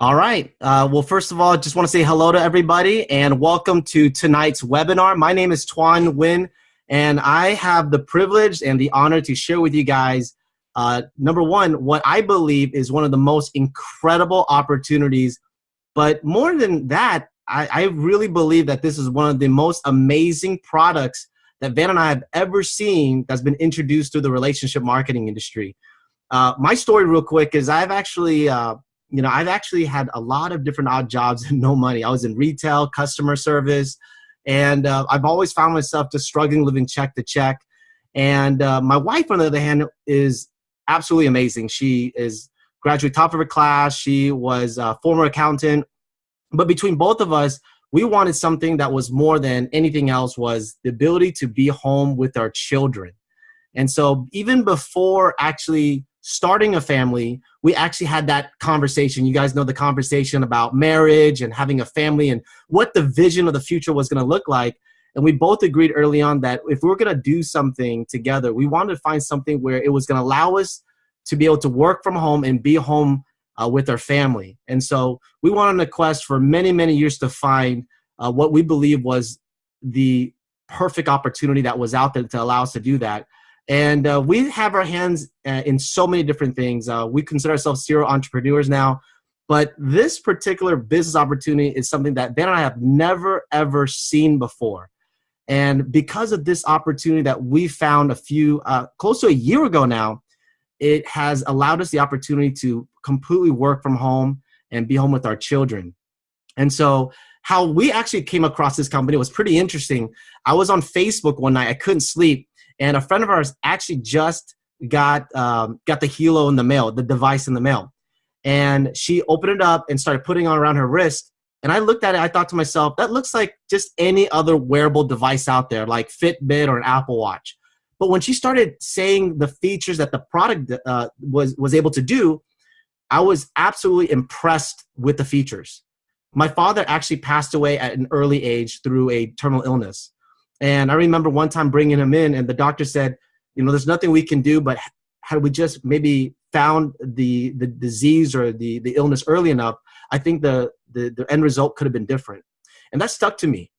All right. Well, first of all, just want to say hello to everybody and welcome to tonight's webinar. My name is Toan Nguyen, and I have the privilege and the honor to share with you guys, number one, what I believe is one of the most incredible opportunities. But more than that, I really believe that this is one of the most amazing products that Van and I have ever seen that's been introduced to the relationship marketing industry. My story real quick is I've actually had a lot of different odd jobs and no money. I was in retail, customer service, and I've always found myself just struggling living check to check. And my wife, on the other hand, is absolutely amazing. She is graduate top of her class. She was a former accountant. But between both of us, we wanted something that was more than anything else, was the ability to be home with our children. And so even before actually starting a family, we actually had that conversation. You guys know the conversation about marriage and having a family and what the vision of the future was going to look like. And we both agreed early on that if we were going to do something together, we wanted to find something where it was going to allow us to be able to work from home and be home with our family. And so we went on a quest for many, many years to find what we believe was the perfect opportunity that was out there to allow us to do that. And we have our hands in so many different things. We consider ourselves serial entrepreneurs now. But this particular business opportunity is something that Ben and I have never, ever seen before. And because of this opportunity that we found close to a year ago now, it has allowed us the opportunity to completely work from home and be home with our children. And so how we actually came across this company was pretty interesting. I was on Facebook one night. I couldn't sleep. And a friend of ours actually just got the Hilo in the mail, the device in the mail. And she opened it up and started putting it around her wrist. And I looked at it, I thought to myself, that looks like just any other wearable device out there, like Fitbit or an Apple Watch. But when she started saying the features that the product was able to do, I was absolutely impressed with the features. My father actually passed away at an early age through a terminal illness. And I remember one time bringing him in and the doctor said, there's nothing we can do, but had we just maybe found the disease or the illness early enough, I think the end result could have been different. And that stuck to me.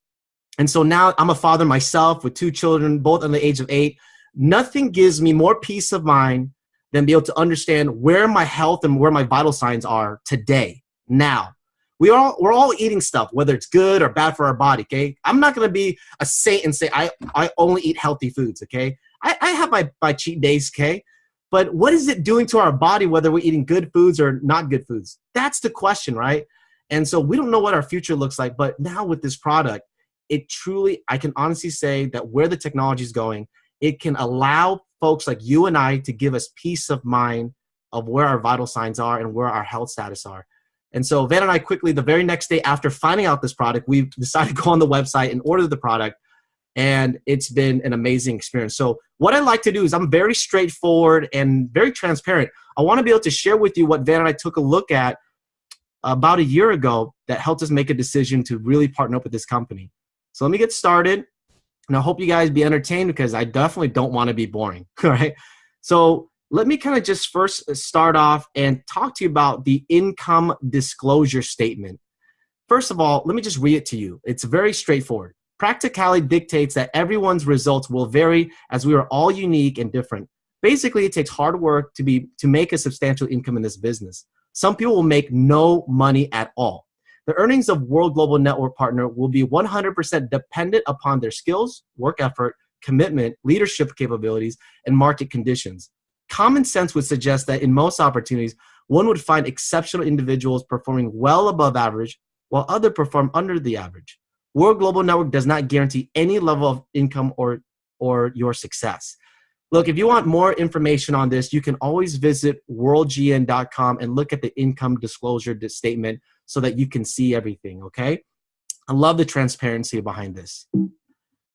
And so now I'm a father myself with two children, both under the age of 8. Nothing gives me more peace of mind than be able to understand where my health and where my vital signs are today, now. We're all eating stuff, whether it's good or bad for our body, okay? I'm not going to be a saint and say I only eat healthy foods, okay? I have my cheat days, okay? But what is it doing to our body, whether we're eating good foods or not good foods? That's the question, right? And so we don't know what our future looks like, but now with this product, I can honestly say that where the technology is going, it can allow folks like you and I to give us peace of mind of where our vital signs are and where our health status are. And so Van and I quickly, the very next day after finding out this product, we decided to go on the website and order the product. And it's been an amazing experience. So what I like to do is I'm very straightforward and very transparent. I want to be able to share with you what Van and I took a look at about a year ago that helped us make a decision to really partner up with this company. So let me get started. And I hope you guys be entertained because I definitely don't want to be boring. All right. So let me kind of just first start off and talk to you about the income disclosure statement. First of all, let me just read it to you. It's very straightforward. Practicality dictates that everyone's results will vary as we are all unique and different. Basically, it takes hard work to make a substantial income in this business. Some people will make no money at all. The earnings of World Global Network Partner will be 100% dependent upon their skills, work effort, commitment, leadership capabilities, and market conditions. Common sense would suggest that in most opportunities, one would find exceptional individuals performing well above average, while others perform under the average. World Global Network does not guarantee any level of income or your success. Look, if you want more information on this, you can always visit worldgn.com and look at the income disclosure statement so that you can see everything, okay? I love the transparency behind this.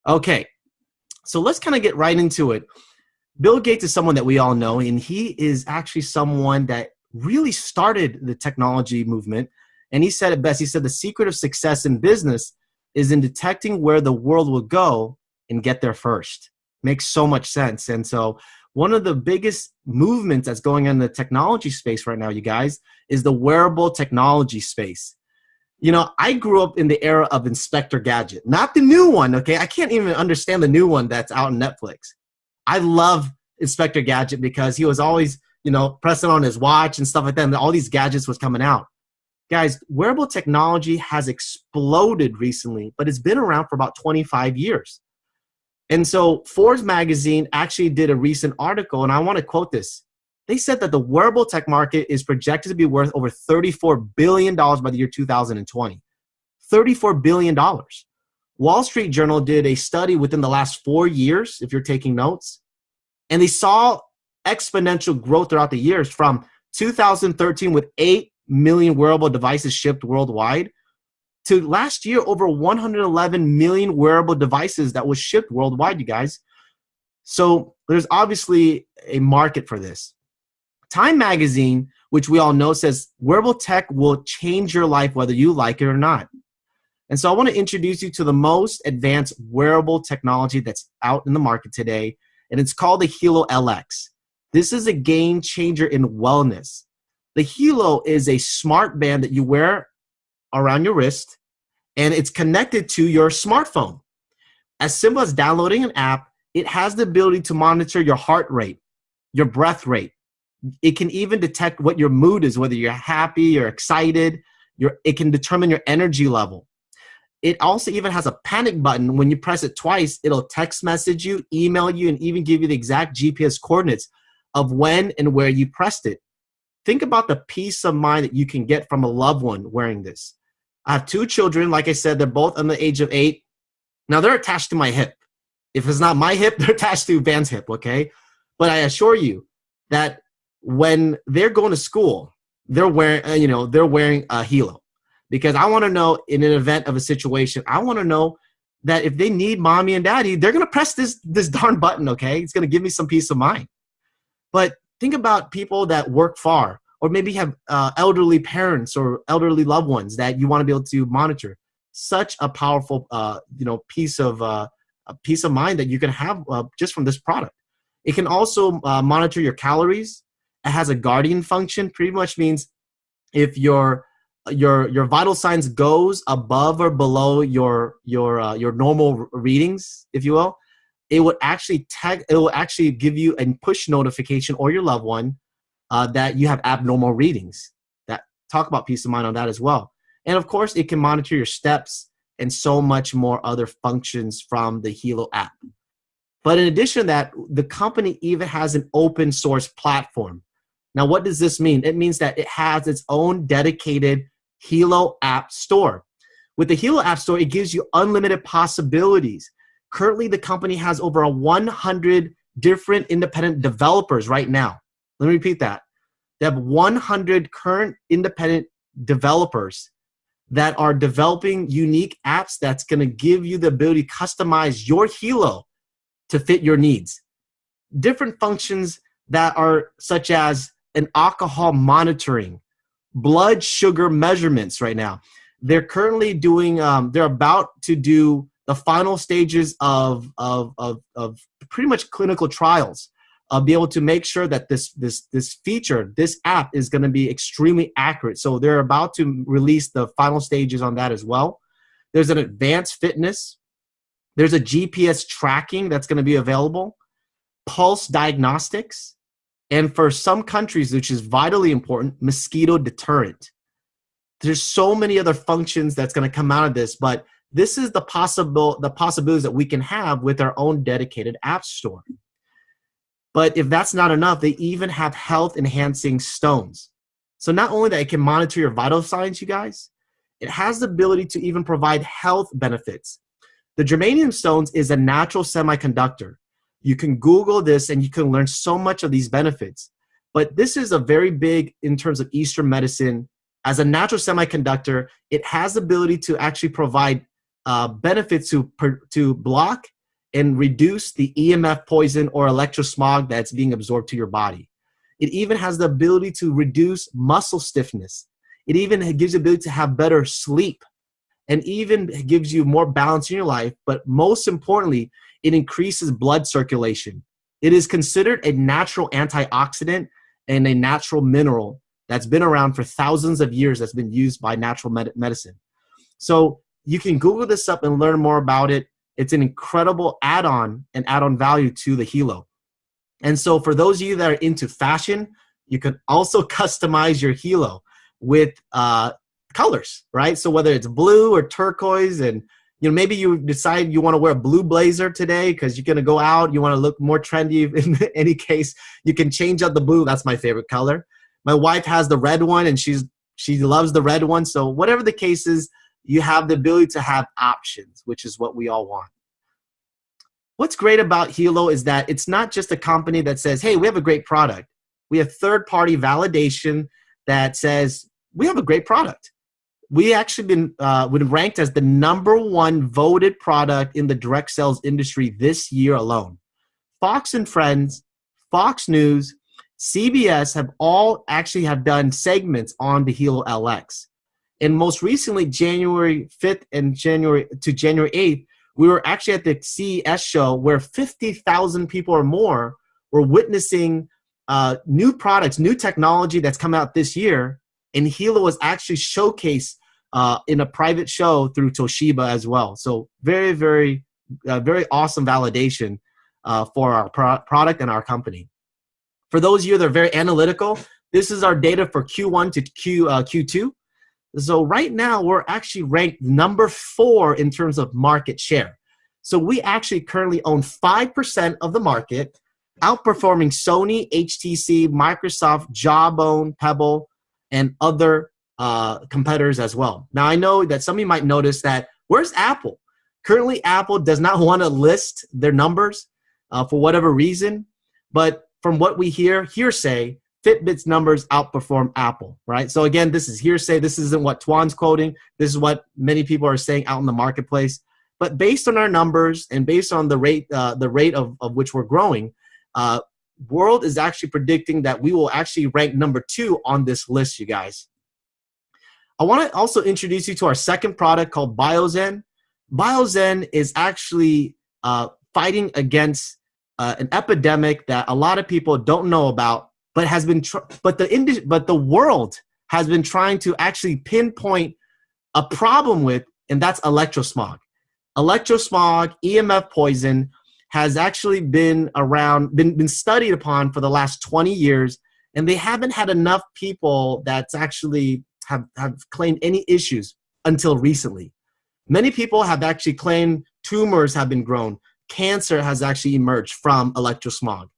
Okay, so let's kind of get right into it. Bill Gates is someone that we all know, and he is actually someone that really started the technology movement. And he said it best. He said, the secret of success in business is in detecting where the world will go and get there first. Makes so much sense. And so one of the biggest movements that's going on in the technology space right now, you guys, is the wearable technology space. You know, I grew up in the era of Inspector Gadget, not the new one, okay? I can't even understand the new one that's out on Netflix. I love Inspector Gadget because he was always, you know, pressing on his watch and stuff like that, and all these gadgets was coming out. Guys, wearable technology has exploded recently, but it's been around for about 25 years. And so Forbes magazine actually did a recent article, and I want to quote this. They said that the wearable tech market is projected to be worth over $34 billion by the year 2020. $34 billion. Wall Street Journal did a study within the last 4 years, if you're taking notes, and they saw exponential growth throughout the years from 2013 with 8 million wearable devices shipped worldwide to last year over 111 million wearable devices that was shipped worldwide, you guys. So there's obviously a market for this. Time magazine, which we all know, says wearable tech will change your life whether you like it or not. And so I want to introduce you to the most advanced wearable technology that's out in the market today, and it's called the Hilo LX. This is a game changer in wellness. The Hilo is a smart band that you wear around your wrist, and it's connected to your smartphone. As simple as downloading an app, it has the ability to monitor your heart rate, your breath rate. It can even detect what your mood is, whether you're happy or excited. It can determine your energy level. It also even has a panic button. When you press it twice, it'll text message you, email you, and even give you the exact GPS coordinates of when and where you pressed it. Think about the peace of mind that you can get from a loved one wearing this. I have 2 children. Like I said, they're both under the age of 8. Now, they're attached to my hip. If it's not my hip, they're attached to Van's hip, okay? But I assure you that when they're going to school, they're wearing a Hilo. Because I want to know, in an event of a situation, I want to know that if they need mommy and daddy, they're going to press this darn button, okay? It's going to give me some peace of mind. But think about people that work far, or maybe have elderly parents or elderly loved ones that you want to be able to monitor. Such a powerful, piece of mind that you can have just from this product. It can also monitor your calories. It has a guardian function. Pretty much means if your vital signs goes above or below your normal readings, if you will, it will actually give you a push notification, or your loved one, that you have abnormal readings. That talk about peace of mind on that as well. And of course, it can monitor your steps and so much more other functions from the Hilo app. But in addition to that, the company even has an open source platform. Now, what does this mean? It means that it has its own dedicated Hilo app store. With the Hilo app store, it gives you unlimited possibilities. Currently, the company has over 100 different independent developers right now. Let me repeat that. They have 100 current independent developers that are developing unique apps that's going to give you the ability to customize your Hilo to fit your needs. Different functions that are such as an alcohol monitoring, blood sugar measurements right now. They're currently doing, they're about to do the final stages of pretty much clinical trials. Be able to make sure that this feature, this app, is going to be extremely accurate. So they're about to release the final stages on that as well. There's an advanced fitness. There's a GPS tracking that's going to be available, pulse diagnostics, and for some countries, which is vitally important, mosquito deterrent. There's so many other functions that's going to come out of this, but this is the possibilities that we can have with our own dedicated app store. But if that's not enough, they even have health-enhancing stones. So not only that it can monitor your vital signs, you guys, it has the ability to even provide health benefits. The germanium stones is a natural semiconductor. You can Google this and you can learn so much of these benefits. But this is a very big in terms of Eastern medicine. As a natural semiconductor, it has the ability to actually provide benefits to block and reduce the EMF poison or electrosmog that's being absorbed to your body. It even has the ability to reduce muscle stiffness. It even gives you the ability to have better sleep, and even gives you more balance in your life. But most importantly, it increases blood circulation. It is considered a natural antioxidant and a natural mineral that's been around for thousands of years, that's been used by natural medicine. So you can Google this up and learn more about it. It's an incredible add-on and add-on value to the Hilo. And so for those of you that are into fashion, you can also customize your Hilo with colors, right? So whether it's blue or turquoise, and maybe you decide you want to wear a blue blazer today because you're going to go out, you want to look more trendy. In any case, you can change out the blue. That's my favorite color. My wife has the red one, and she loves the red one. So whatever the case is, you have the ability to have options, which is what we all want. What's great about Hilo is that it's not just a company that says, hey, we have a great product. We have third-party validation that says we have a great product. We actually been ranked as the #1 voted product in the direct sales industry this year alone. Fox and Friends, Fox News, CBS have all actually have done segments on the Hilo LX. And most recently, January 5th and January 8th, we were actually at the CES show where 50,000 people or more were witnessing new products, new technology that's come out this year. And Hilo was actually showcased in a private show through Toshiba as well. So very, very, very awesome validation for our product and our company. For those of you that are very analytical, this is our data for Q1 to Q2. So right now, we're actually ranked #4 in terms of market share. So we actually currently own 5% of the market, outperforming Sony, HTC, Microsoft, Jawbone, Pebble, and other competitors as well. Now, I know that some of you might notice that, where's Apple? Currently, Apple does not want to list their numbers for whatever reason. But from what we hearsay, Fitbit's numbers outperform Apple, right? So again, this is hearsay. This isn't what Toan's quoting. This is what many people are saying out in the marketplace. But based on our numbers and based on the rate of which we're growing, World is actually predicting that we will actually rank #2 on this list, you guys. I want to also introduce you to our second product called BioZen. BioZen is actually fighting against an epidemic that a lot of people don't know about, but the world has been trying to actually pinpoint a problem with, and that's electrosmog. Electrosmog, EMF poison, has actually been studied upon for the last 20 years, and they haven't had enough people that's actually have claimed any issues until recently. Many people have actually claimed tumors have been grown. Cancer has actually emerged from electrosmog.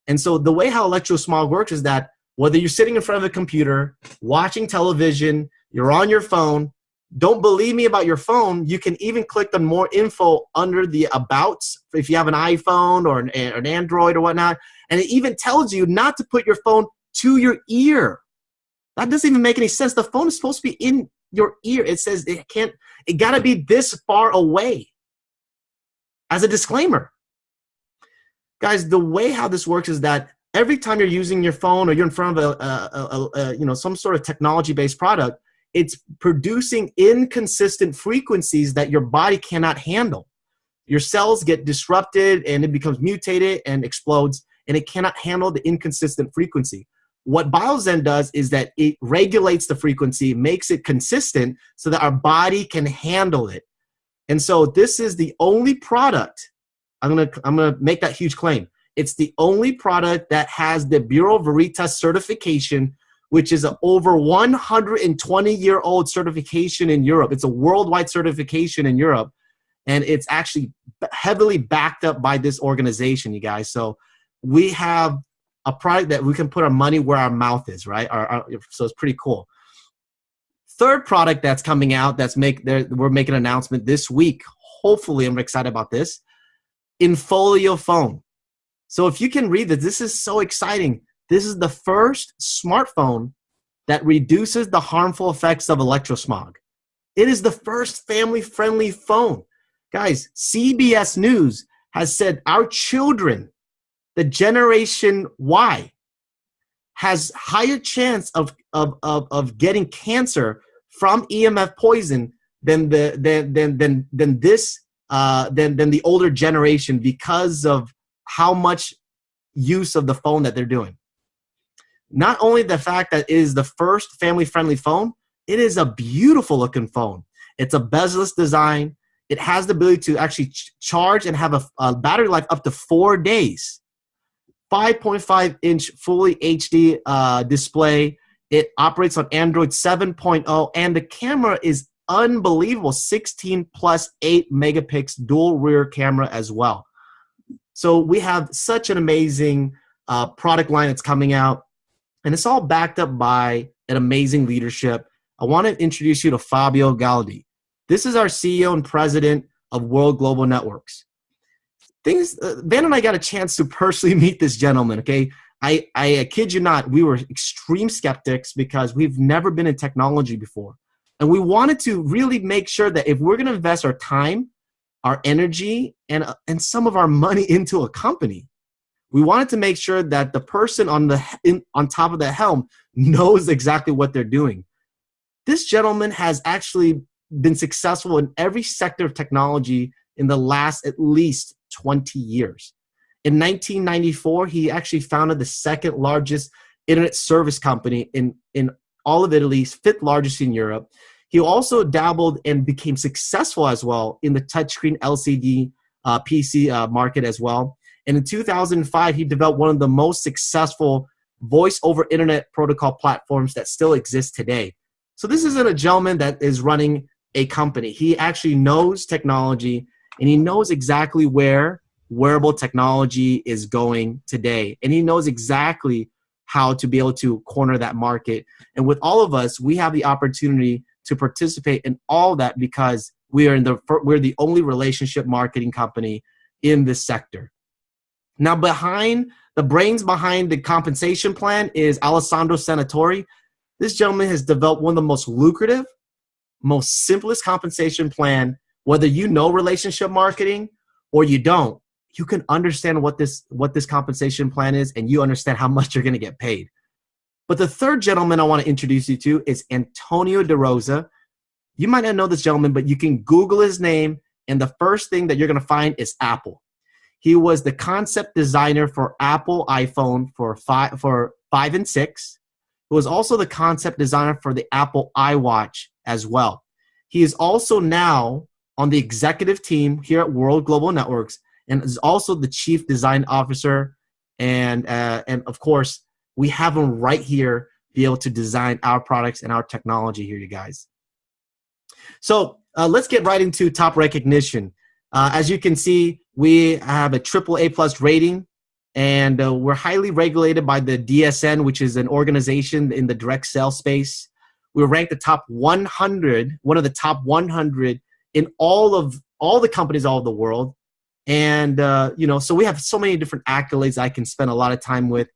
And so the way how electrosmog works is that whether you're sitting in front of a computer, watching television, you're on your phone, don't believe me about your phone, you can even click on more info under the Abouts if you have an iPhone or an Android or whatnot, and it even tells you not to put your phone to your ear. That doesn't even make any sense. The phone is supposed to be in your ear. It says it gotta be this far away. As a disclaimer. Guys, the way how this works is that every time you're using your phone or you're in front of some sort of technology-based product, it's producing inconsistent frequencies that your body cannot handle. Your cells get disrupted and it becomes mutated and explodes, and it cannot handle the inconsistent frequency. What BioZen does is that it regulates the frequency, makes it consistent so that our body can handle it. And so this is the only product, I'm gonna make that huge claim. It's the only product that has the Bureau Veritas certification, which is an over 120-year-old certification in Europe. It's a worldwide certification in Europe, and it's actually heavily backed up by this organization, you guys. So we have a product that we can put our money where our mouth is, right? So it's pretty cool. Third product that's coming out, we're making an announcement this week. Hopefully, I'm excited about this. Infolio phone. So if you can read this is so exciting. This is the first smartphone that reduces the harmful effects of electrosmog. It is the first family-friendly phone. Guys, CBS News has said our children, the Generation Y, has higher chance of getting cancer from EMF poison than the older generation because of how much use of the phone that they're doing. Not only the fact that it is the first family-friendly phone, it is a beautiful looking phone. It's a bezel-less design. It has the ability to actually charge and have a battery life up to 4 days. 5.5-inch fully HD display. It operates on Android 7.0, and the camera is unbelievable. 16 plus 8 megapixel dual rear camera as well. So we have such an amazing product line that's coming out, and it's all backed up by an amazing leadership. I want to introduce you to Fabio Galdi. This is our CEO and president of World Global Networks. Van and I got a chance to personally meet this gentleman, okay? I kid you not, we were extreme skeptics because we've never been in technology before. And we wanted to really make sure that if we're going to invest our time, our energy, and some of our money into a company, we wanted to make sure that the person on top of the helm knows exactly what they're doing. This gentleman has actually been successful in every sector of technology in the last at least 20 years. In 1994, he actually founded the second largest internet service company in all of Italy, fifth largest in Europe. He also dabbled and became successful as well in the touchscreen LCD PC market as well. And in 2005, he developed one of the most successful voice over internet protocol platforms that still exist today. So this isn't a gentleman that is running a company. He actually knows technology, and he knows exactly where wearable technology is going today. And he knows exactly how to be able to corner that market. And with all of us, we have the opportunity to participate in all that because we're the only relationship marketing company in this sector. Now, the brains behind the compensation plan is Alessandro Senatori. This gentleman has developed one of the most lucrative, most simplest compensation plan. Whether you know relationship marketing or you don't, you can understand what this compensation plan is, and you understand how much you're going to get paid. But the third gentleman I want to introduce you to is Antonio De Rosa. You might not know this gentleman, but you can Google his name, and the first thing that you're going to find is Apple. He was the concept designer for Apple iPhone for 5 and 6. He was also the concept designer for the Apple iWatch as well. He is also now on the executive team here at World Global Networks, and is also the chief design officer. And of course, we have him right here, be able to design our products and our technology here, you guys. So let's get right into top recognition. As you can see, we have a AAA+ rating, and we're highly regulated by the DSN, which is an organization in the direct sales space. We're ranked the top 100, one of the top 100 in all the companies all over the world. And, so we have so many different accolades I can spend a lot of time with.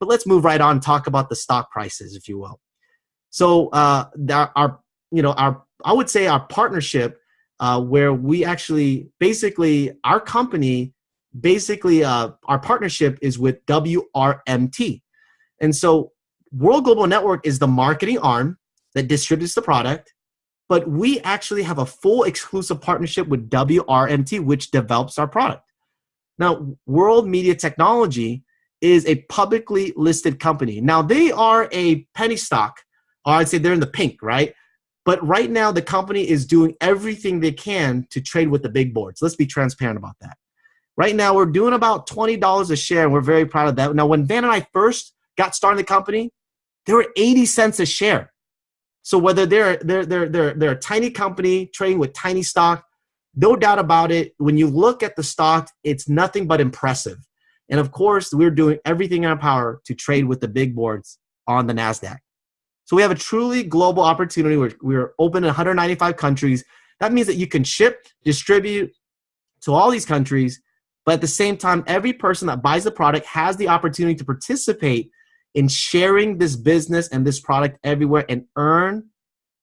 But let's move right on and talk about the stock prices, if you will. So I would say our partnership, where we actually basically our company our partnership is with WRMT. And so World Global Network is the marketing arm that distributes the product, but we actually have a full exclusive partnership with WRMT, which develops our product. Now, World Media Technology is a publicly listed company. Now, they are a penny stock, or I'd say they're in the pink, right? But right now, the company is doing everything they can to trade with the big boards. Let's be transparent about that. Right now, we're doing about $20 a share, and we're very proud of that. Now, when Van and I first got started in the company, they were 80 cents a share. So whether they're a tiny company trading with tiny stock, no doubt about it, when you look at the stock, it's nothing but impressive. And of course, we're doing everything in our power to trade with the big boards on the NASDAQ. So we have a truly global opportunity. We're open in 195 countries. That means that you can ship, distribute to all these countries, but at the same time, every person that buys the product has the opportunity to participate in sharing this business and this product everywhere and earn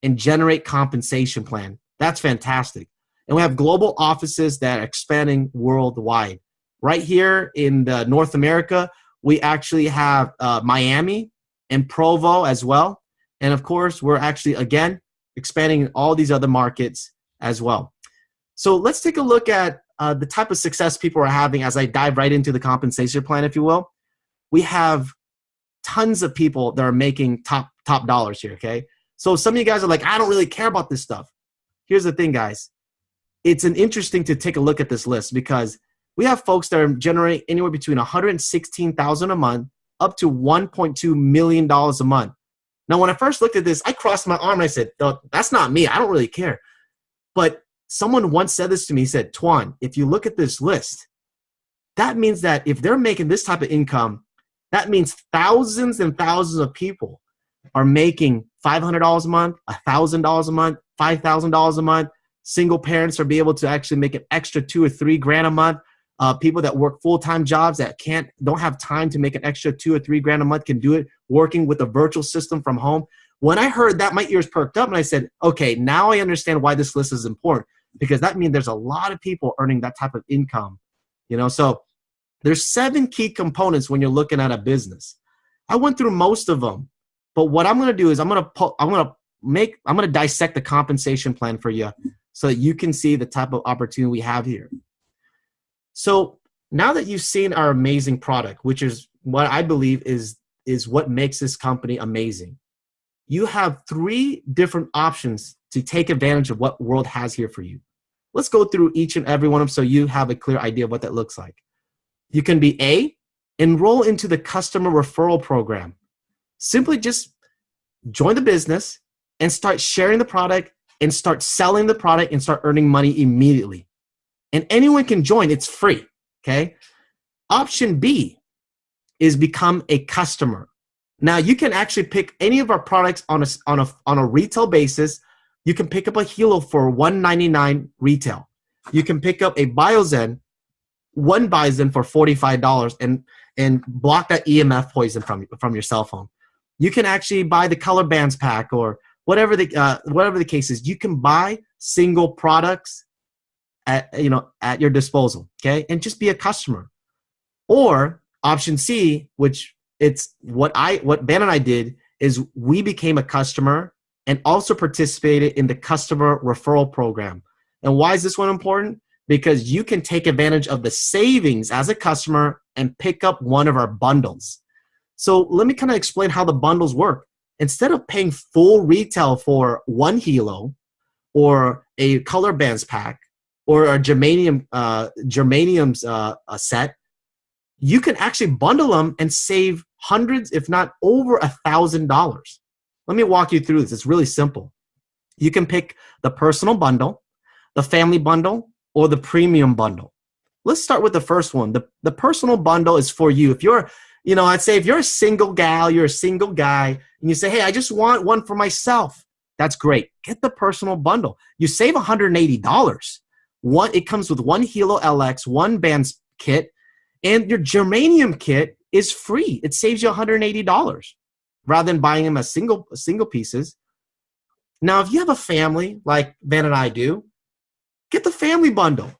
and generate compensation plan. That's fantastic. And we have global offices that are expanding worldwide. Right here in North America, we actually have Miami and Provo as well. And of course, we're actually, again, expanding in all these other markets as well. So let's take a look at the type of success people are having as I dive right into the compensation plan, if you will. we have tons of people that are making top dollars here, okay? So some of you guys are like, I don't really care about this stuff. Here's the thing, guys. It's interesting to take a look at this list because we have folks that are generating anywhere between $116,000 a month up to $1.2 million a month. Now, when I first looked at this, I crossed my arm and I said, no, that's not me. I don't really care. But someone once said this to me. He said, Toan, if you look at this list, that means that if they're making this type of income, that means thousands and thousands of people are making $500 a month, $1,000 a month, $5,000 a month. Single parents are be able to actually make an extra $2 or $3 grand a month. People that work full-time jobs that don't have time to make an extra $2 or $3 grand a month can do it working with a virtual system from home. When I heard that, my ears perked up and I said, okay, now I understand why this list is important, because that means there's a lot of people earning that type of income. So there's 7 key components when you're looking at a business. I went through most of them, but what I'm going to do is I'm going to dissect the compensation plan for you so that you can see the type of opportunity we have here. So now that you've seen our amazing product, which is what I believe is what makes this company amazing, you have 3 different options to take advantage of what World has here for you. Let's go through each and every one of them so you have a clear idea of what that looks like. You can be A, enroll into the customer referral program. Simply just join the business and start sharing the product and start selling the product and start earning money immediately. And anyone can join. It's free, okay? Option B is become a customer. Now, you can actually pick any of our products on a retail basis. You can pick up a Hilo for $199 retail. You can pick up a Biozen, one Biozen for $45 and block that EMF poison from your cell phone. You can actually buy the Color Bands pack or whatever the case is. You can buy single products at your disposal, okay? And just be a customer. Or option C, which it's what Ben and I did, is we became a customer and also participated in the customer referral program. And why is this one important? Because you can take advantage of the savings as a customer and pick up one of our bundles. So let me kind of explain how the bundles work. Instead of paying full retail for one Hilo or a Color Bands pack or a germanium's set, you can actually bundle them and save hundreds, if not over $1,000. Let me walk you through this. It's really simple. You can pick the personal bundle, the family bundle, or the premium bundle. Let's start with the first one. The personal bundle is for you. If you're, I'd say if you're a single gal, you're a single guy, and you say, hey, I just want one for myself. That's great. Get the personal bundle. You save $180. It comes with one Hilo LX, one Bands kit, and your germanium kit is free. It saves you $180 rather than buying them as single pieces. Now, if you have a family like Ben and I do, get the family bundle.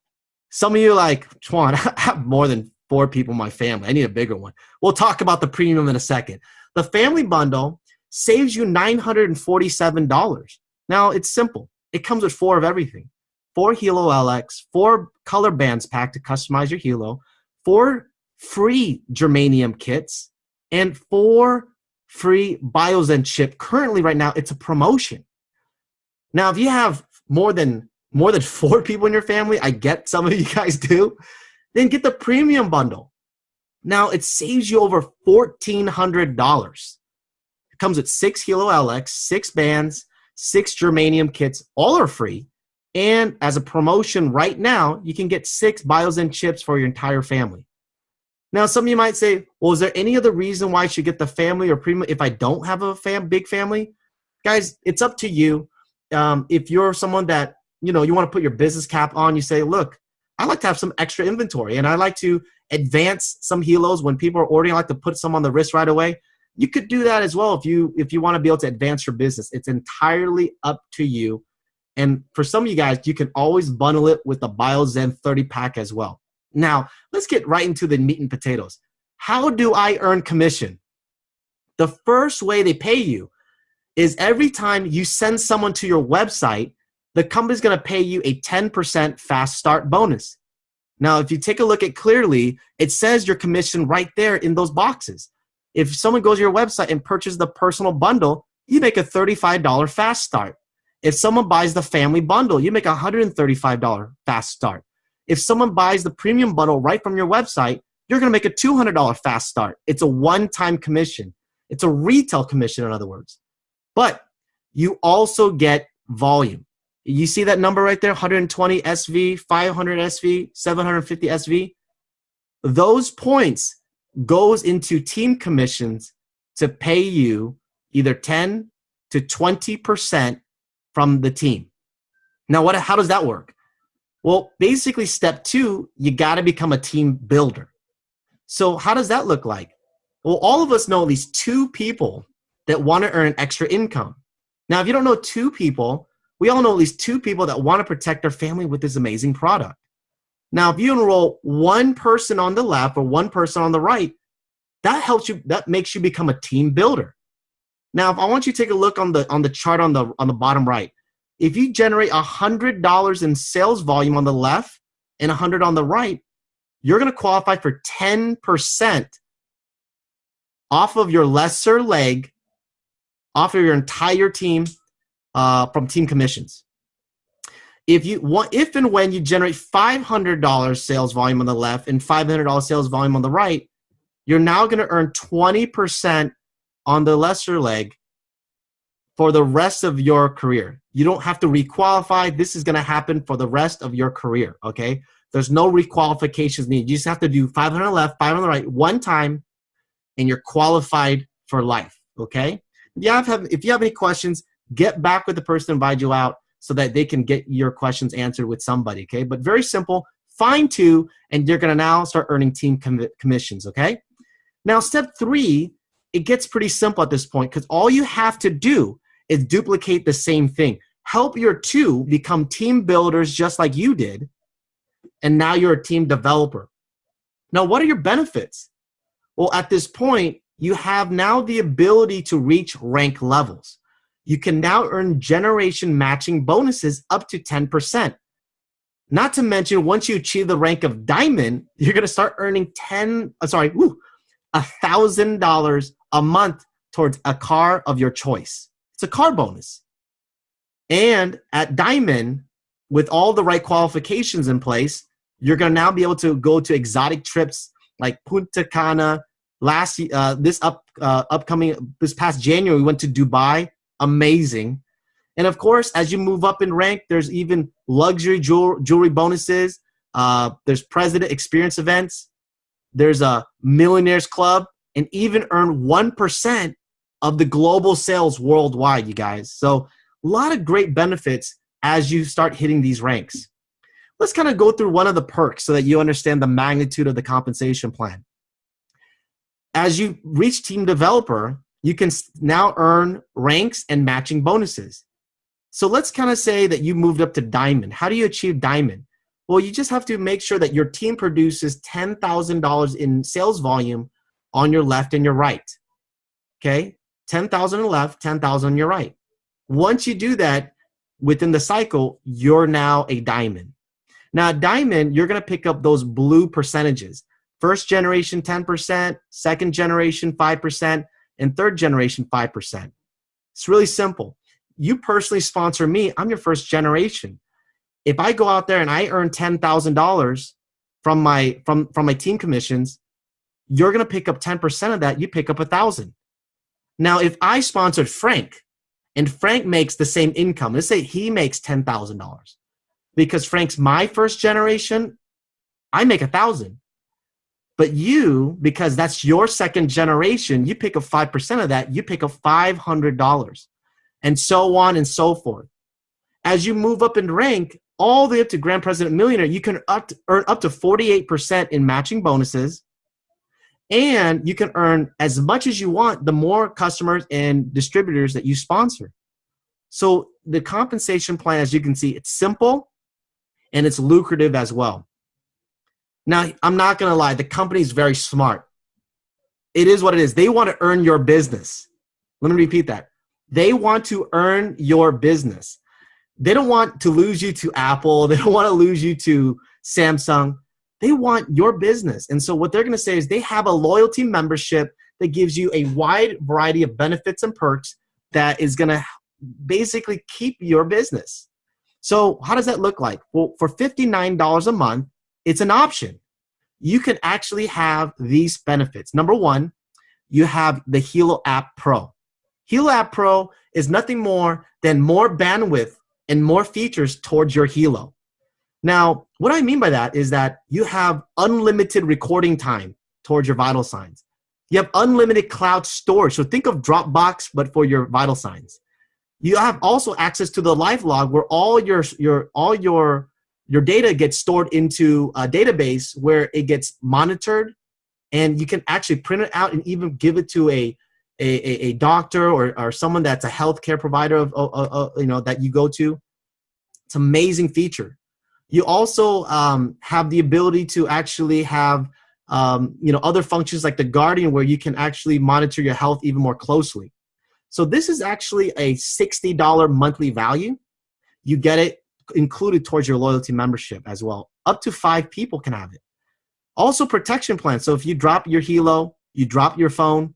Some of you are like, Toan, I have more than 4 people in my family. I need a bigger one. We'll talk about the premium in a second. The family bundle saves you $947. Now, it's simple. It comes with 4 of everything. 4 Hilo LX, 4 Color Bands pack to customize your Hilo, 4 free germanium kits, and 4 free Biozen chip. Currently, right now, it's a promotion. Now, if you have more than 4 people in your family, I get some of you guys do, then get the premium bundle. Now, it saves you over $1,400. It comes with 6 Hilo LX, 6 bands, 6 germanium kits. All are free. And as a promotion right now, you can get 6 Biozen chips for your entire family. Now, some of you might say, well, is there any other reason why I should get the family or premium if I don't have a big family? Guys, it's up to you. If you're someone that, you want to put your business cap on, you say, look, I like to have some extra inventory and I like to advance some Hilos when people are ordering. I like to put some on the wrist right away. You could do that as well if you want to be able to advance your business. It's entirely up to you. And for some of you guys, you can always bundle it with the Biozen 30 pack as well. Now, let's get right into the meat and potatoes. How do I earn commission? The first way they pay you is every time you send someone to your website, the company's going to pay you a 10% fast start bonus. Now, if you take a look at clearly, it says your commission right there in those boxes. If someone goes to your website and purchases the personal bundle, you make a $35 fast start. If someone buys the family bundle, you make a $135 fast start. If someone buys the premium bundle right from your website, you're going to make a $200 fast start. It's a one-time commission. It's a retail commission, in other words. But you also get volume. You see that number right there, 120 SV, 500 SV, 750 SV? Those points goes into team commissions to pay you either 10 to 20% from the team. Now, how does that work? Well, basically, step 2, you got to become a team builder. So how does that look like? Well, all of us know at least 2 people that want to earn extra income. Now, if you don't know 2 people, we all know at least 2 people that want to protect their family with this amazing product. Now, if you enroll 1 person on the left or 1 person on the right, that helps you. That makes you become a team builder. Now, if I want you to take a look on the chart on the bottom right, if you generate $100 in sales volume on the left and $100 on the right, you're going to qualify for 10% off of your lesser leg, off of your entire team from team commissions. If and when you generate $500 sales volume on the left and $500 sales volume on the right, you're now going to earn 20% on the lesser leg for the rest of your career. You don't have to requalify. This is going to happen for the rest of your career, okay? There's no requalifications needed. You just have to do 500 on the left, 500 on the right, 1 time, and you're qualified for life, okay? If you have any questions, get back with the person who invited you out so that they can get your questions answered with somebody, okay? But very simple, find 2, and you're going to now start earning team commissions, okay? Now, step 3, it gets pretty simple at this point because all you have to do is duplicate the same thing. Help your 2 become team builders just like you did, and now you're a team developer. Now, what are your benefits? Well, at this point, you have now the ability to reach rank levels. You can now earn generation matching bonuses up to 10%. Not to mention, once you achieve the rank of diamond, you're going to start earning $1,000 a month towards a car of your choice. It's a car bonus. And at diamond, with all the right qualifications in place, you're going to now be able to go to exotic trips like Punta Cana. This past January, we went to Dubai. Amazing. And of course, as you move up in rank, there's even luxury jewelry bonuses. There's president experience events. There's a millionaires club, and even earn 1% of the global sales worldwide, you guys. So a lot of great benefits as you start hitting these ranks. Let's kind of go through one of the perks so that you understand the magnitude of the compensation plan. As you reach team developer, you can now earn ranks and matching bonuses. So let's kind of say that you moved up to diamond. How do you achieve diamond? Well, you just have to make sure that your team produces $10,000 in sales volume on your left and your right. Okay? 10,000 on the left, 10,000 on your right. Once you do that within the cycle, you're now a diamond. Now, at diamond, you're going to pick up those blue percentages. First generation, 10%, second generation, 5%, and third generation, 5%. It's really simple. You personally sponsor me. I'm your first generation. If I go out there and I earn $10,000 from my team commissions, you're going to pick up 10% of that. You pick up $1,000. Now, if I sponsored Frank and Frank makes the same income, let's say he makes $10,000 because Frank's my first generation, I make $1,000. But you, because that's your second generation, you pick up 5% of that, you pick up $500, and so on and so forth. As you move up in rank, all the way up to Grand President Millionaire, you can earn up to 48% in matching bonuses, and you can earn as much as you want the more customers and distributors that you sponsor. So the compensation plan, as you can see, it's simple and it's lucrative as well. Now, I'm not going to lie. The company is very smart. It is what it is. They want to earn your business. Let me repeat that. They want to earn your business. They don't want to lose you to Apple. They don't want to lose you to Samsung. They want your business. And so what they're going to say is they have a loyalty membership that gives you a wide variety of benefits and perks that is going to basically keep your business. So how does that look like? Well, for $59 a month, it's an option. You can actually have these benefits. Number one, you have the Helo App Pro. Helo App Pro is nothing more than more bandwidth and more features towards your Helo. Now, what I mean by that is that you have unlimited recording time towards your vital signs. You have unlimited cloud storage. So think of Dropbox, but for your vital signs. You have also access to the live log where all your data gets stored into a database where it gets monitored, and you can actually print it out and even give it to a doctor or someone that's a healthcare provider that you go to. It's an amazing feature. You also have the ability to actually have other functions like the Guardian, where you can actually monitor your health even more closely. So this is actually a $60 monthly value. You get it included towards your loyalty membership as well. Up to 5 people can have it. Also protection plan. So if you drop your Helo, you drop your phone,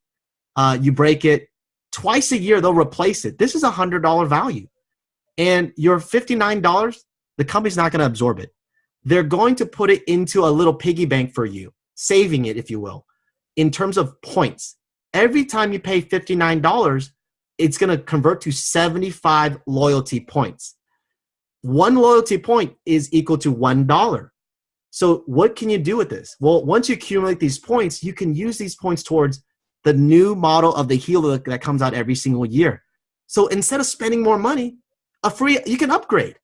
you break it, twice a year they'll replace it. This is a $100 value. And your $59, the company's not going to absorb it. They're going to put it into a little piggy bank for you, saving it, if you will, in terms of points. Every time you pay $59, it's going to convert to 75 loyalty points. One loyalty point is equal to $1. So what can you do with this? Well, once you accumulate these points, you can use these points towards the new model of the Helo that comes out every single year. So instead of spending more money, you can upgrade.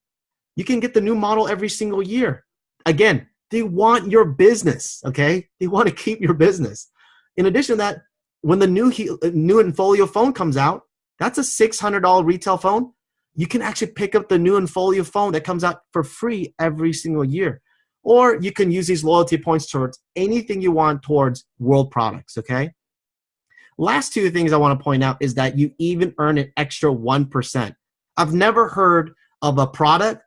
You can get the new model every single year. Again, they want your business, okay? They want to keep your business. In addition to that, when the new Infolio phone comes out, that's a $600 retail phone. You can actually pick up the new Infolio phone that comes out for free every single year. Or you can use these loyalty points towards anything you want towards world products, okay? Last 2 things I want to point out is that you even earn an extra 1%. I've never heard of a product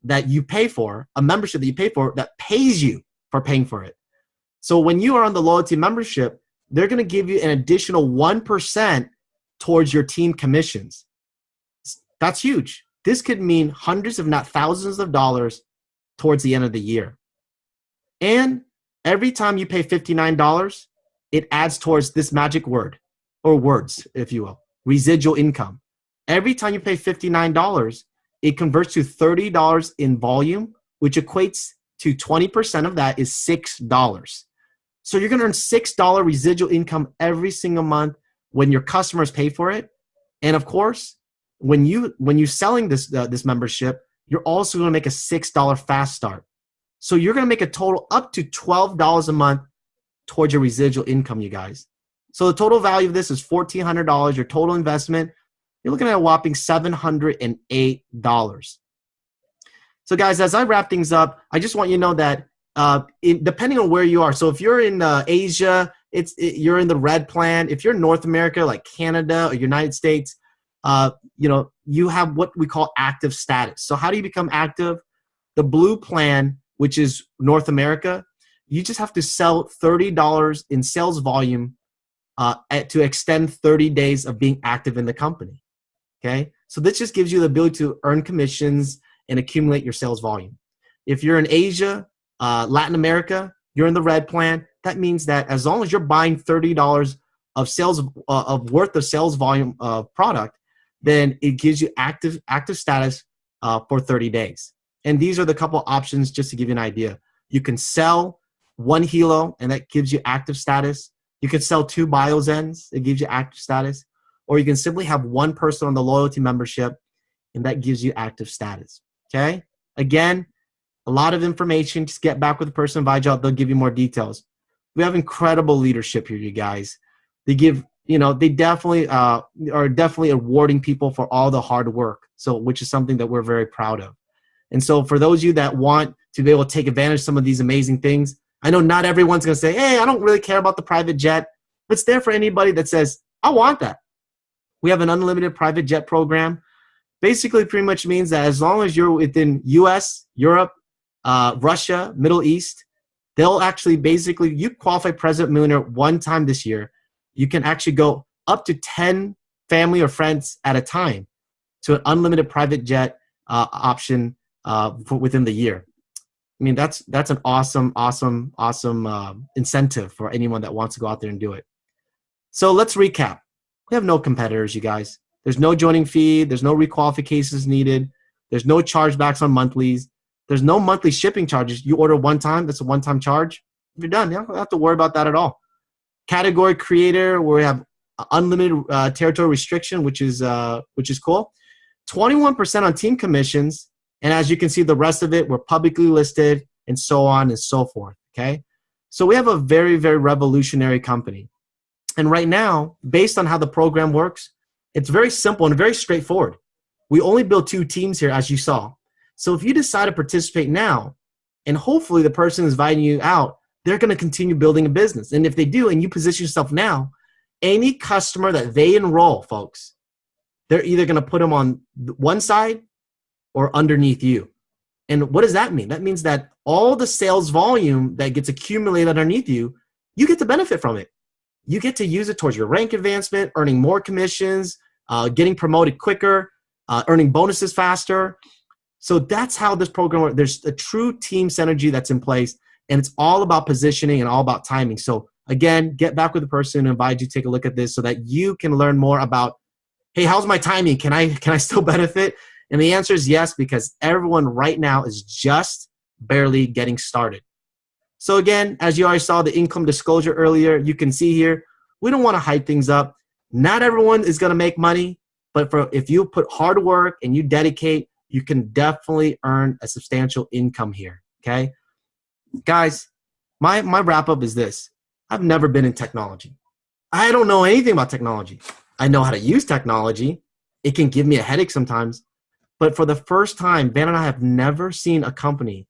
that you pay for, a membership that you pay for, that pays you for paying for it. So when you are on the loyalty membership, they're going to give you an additional 1% towards your team commissions. That's huge. This could mean hundreds, if not thousands of dollars towards the end of the year. And every time you pay $59, it adds towards this magic word, or words, if you will, residual income. Every time you pay $59, it converts to $30 in volume, which equates to 20% of that is $6. So you're going to earn $6 residual income every single month when your customers pay for it. And of course, when you're selling this membership, you're also going to make a $6 fast start. So you're going to make a total up to $12 a month towards your residual income, you guys. So the total value of this is $1,400. Your total investment, you're looking at a whopping $708. So guys, as I wrap things up, I just want you to know that depending on where you are, so if you're in Asia, you're in the red plan. If you're in North America, like Canada or United States, you have what we call active status. So how do you become active? The blue plan, which is North America, you just have to sell $30 in sales volume to extend 30 days of being active in the company. Okay, so this just gives you the ability to earn commissions and accumulate your sales volume. If you're in Asia, Latin America, you're in the red plan. That means that as long as you're buying $30 of sales worth of sales volume of product, then it gives you active status for 30 days. And these are the couple options just to give you an idea. You can sell 1 Helo, and that gives you active status. You can sell 2 BioZens, it gives you active status. Or you can simply have 1 person on the loyalty membership, and that gives you active status. Okay? Again, a lot of information. Just get back with the person, invite you out. They'll give you more details. We have incredible leadership here, you guys. They give, they definitely are awarding people for all the hard work. So, which is something that we're very proud of. And so for those of you that want to be able to take advantage of some of these amazing things, I know not everyone's going to say, hey, I don't really care about the private jet. But it's there for anybody that says, I want that. We have an unlimited private jet program. Basically, pretty much means that as long as you're within US, Europe, Russia, Middle East, they'll actually basically, you qualify President Millionaire one time this year, you can actually go up to 10 family or friends at a time to an unlimited private jet option within the year. I mean, that's an awesome incentive for anyone that wants to go out there and do it. So let's recap. We have no competitors, you guys. There's no joining fee. There's no requalifications needed. There's no chargebacks on monthlies. There's no monthly shipping charges. You order one time, that's a one-time charge. You're done. You don't have to worry about that at all. Category creator, where we have unlimited territory restriction, which is cool. 21% on team commissions. And as you can see, the rest of it, we're publicly listed and so on and so forth, okay? So we have a very, very revolutionary company. And right now, based on how the program works, it's very simple and very straightforward. We only build 2 teams here, as you saw. So if you decide to participate now, and hopefully the person is inviting you out, they're going to continue building a business. And if they do, and you position yourself now, any customer that they enroll, folks, they're either going to put them on one side or underneath you. And what does that mean? That means that all the sales volume that gets accumulated underneath you, you get to benefit from it. You get to use it towards your rank advancement, earning more commissions, getting promoted quicker, earning bonuses faster. So that's how this program works. There's a true team synergy that's in place, and it's all about positioning and all about timing. So again, get back with the person and invite you to take a look at this so that you can learn more about, hey, how's my timing? Can I still benefit? And the answer is yes, because everyone right now is just barely getting started. So again, as you already saw the income disclosure earlier, you can see here, we don't want to hype things up. Not everyone is going to make money, but if you put hard work and you dedicate, you can definitely earn a substantial income here, okay? Guys, my wrap-up is this. I've never been in technology. I don't know anything about technology. I know how to use technology. It can give me a headache sometimes. But for the first time, Van and I have never seen a company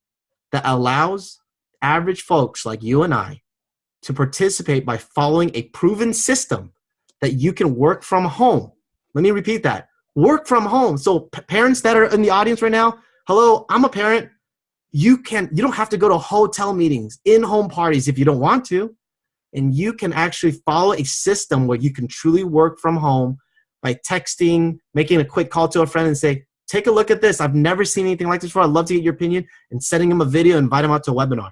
that allows average folks like you and I to participate by following a proven system that you can work from home. Let me repeat that. Work from home. So parents that are in the audience right now, hello, I'm a parent. You don't have to go to hotel meetings, in-home parties if you don't want to. And you can actually follow a system where you can truly work from home by texting, making a quick call to a friend and say, take a look at this. I've never seen anything like this before. I'd love to get your opinion, and sending them a video, invite them out to a webinar.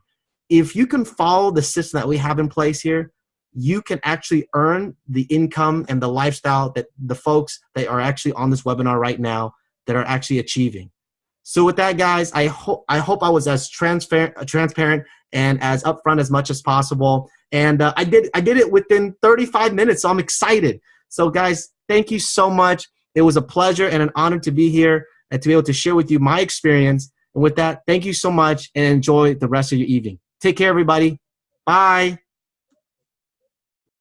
If you can follow the system that we have in place here, you can actually earn the income and the lifestyle that the folks that are actually on this webinar right now that are actually achieving. So with that, guys, I hope I was as transparent and as upfront as much as possible. And I did it within 35 minutes, so I'm excited. So guys, thank you so much. It was a pleasure and an honor to be here and to be able to share with you my experience. And with that, thank you so much and enjoy the rest of your evening. Take care, everybody. Bye.